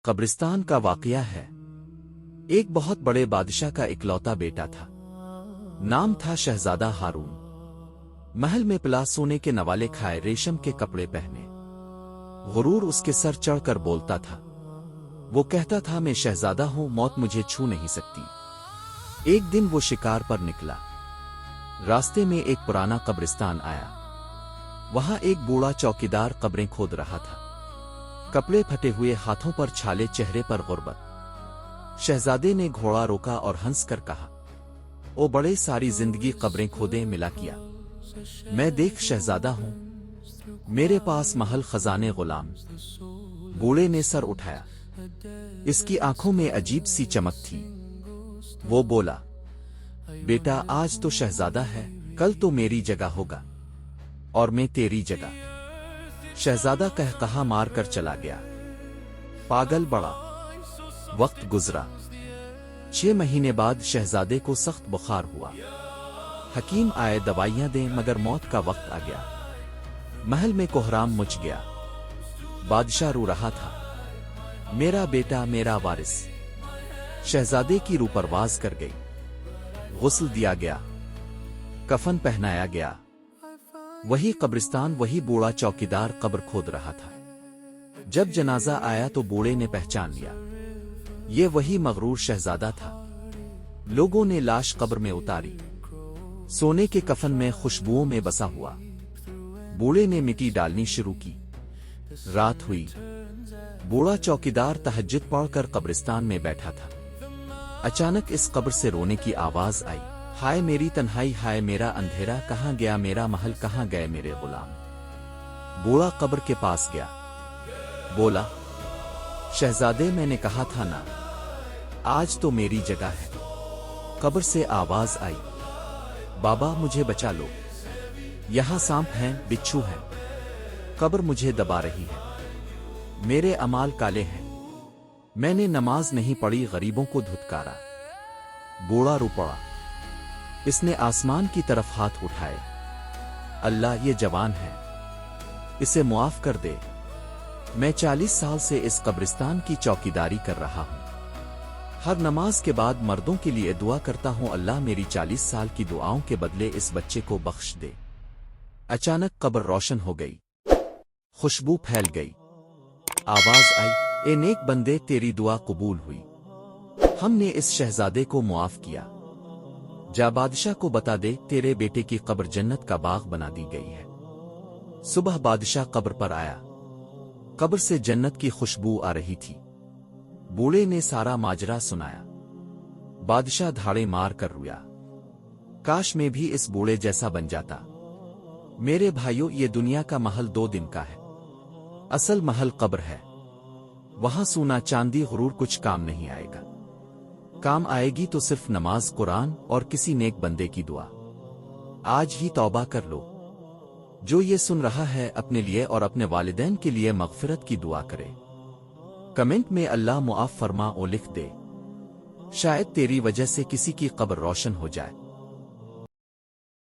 قبرستان کا واقعہ ہے۔ ایک بہت بڑے بادشاہ کا اکلوتا بیٹا تھا۔ نام تھا شہزادہ ہارون۔ محل میں پلا سونے کے نوالے کھائے، ریشم کے کپڑے پہنے، غرور اس کے سر چڑھ کر بولتا تھا۔ وہ کہتا تھا، میں شہزادہ ہوں، موت مجھے چھو نہیں سکتی۔ ایک دن وہ شکار پر نکلا۔ راستے میں ایک پرانا قبرستان آیا۔ وہاں ایک بوڑھا چوکیدار قبریں کھود رہا تھا، کپڑے پھٹے ہوئے، ہاتھوں پر چھالے، چہرے پر غربت۔ شہزادے نے گھوڑا روکا اور ہنس کر کہا، او بڑے، ساری زندگی قبریں کھودیں ملا کیا۔ میں دیکھ شہزادہ ہوں، میرے پاس محل، خزانے، غلام۔ بوڑھے نے سر اٹھایا، اس کی آنکھوں میں عجیب سی چمک تھی۔ وہ بولا، بیٹا، آج تو شہزادہ ہے، کل تو میری جگہ ہوگا، اور میں تیری جگہ۔ شہزادہ کہا مار کر چلا گیا۔ پاگل بڑا۔ وقت گزرا۔ 6 مہینے بعد شہزادے کو سخت بخار ہوا۔ حکیم آئے دوائیاں دیں، مگر موت کا وقت آ گیا۔ محل میں کوہرام مچ گیا۔ بادشاہ رو رہا تھا، میرا بیٹا، میرا وارث۔ شہزادے کی روح پرواز کر گئی۔ غسل دیا گیا، کفن پہنایا گیا۔ وہی قبرستان، وہی بوڑھا چوکیدار قبر کھود رہا تھا۔ جب جنازہ آیا تو بوڑھے نے پہچان لیا، یہ وہی مغرور شہزادہ تھا۔ لوگوں نے لاش قبر میں اتاری، سونے کے کفن میں، خوشبوؤں میں بسا ہوا۔ بوڑھے نے مٹی ڈالنی شروع کی۔ رات ہوئی۔ بوڑھا چوکیدار تہجد پڑھ کر قبرستان میں بیٹھا تھا۔ اچانک اس قبر سے رونے کی آواز آئی، ہائے میری تنہائی، ہائے میرا اندھیرا، کہاں گیا میرا محل، کہاں گئے میرے غلام۔ بوڑھا قبر کے پاس گیا، بولا، شہزادے، میں نے کہا تھا نا، آج تو میری جگہ ہے۔ قبر سے آواز آئی، بابا مجھے بچا لو، یہاں سانپ ہیں، بچھو ہیں، قبر مجھے دبا رہی ہے، میرے اعمال کالے ہیں، میں نے نماز نہیں پڑھی، غریبوں کو دھتکارا۔ بوڑھا رو پڑا۔ اس نے آسمان کی طرف ہاتھ اٹھائے، اللہ، یہ جوان ہے، اسے معاف کر دے۔ میں 40 سال سے اس قبرستان کی چوکیداری کر رہا ہوں۔ ہر نماز کے بعد مردوں کے لیے دعا کرتا ہوں، اللہ میری 40 سال کی دعاؤں کے بدلے اس بچے کو بخش دے۔ اچانک قبر روشن ہو گئی، خوشبو پھیل گئی۔ آواز آئی، اے نیک بندے، تیری دعا قبول ہوئی، ہم نے اس شہزادے کو معاف کیا۔ جا بادشاہ کو بتا دے، تیرے بیٹے کی قبر جنت کا باغ بنا دی گئی ہے۔ صبح بادشاہ قبر پر آیا۔ قبر سے جنت کی خوشبو آ رہی تھی۔ بوڑھے نے سارا ماجرا سنایا۔ بادشاہ دھاڑے مار کر رویا، کاش میں بھی اس بوڑھے جیسا بن جاتا۔ میرے بھائیوں، یہ دنیا کا محل 2 دن کا ہے، اصل محل قبر ہے۔ وہاں سونا چاندی غرور کچھ کام نہیں آئے گا۔ کام آئے گی تو صرف نماز، قرآن اور کسی نیک بندے کی دعا۔ آج ہی توبہ کر لو۔ جو یہ سن رہا ہے، اپنے لیے اور اپنے والدین کے لیے مغفرت کی دعا کرے۔ کمنٹ میں اللہ معاف فرما او لکھ دے، شاید تیری وجہ سے کسی کی قبر روشن ہو جائے۔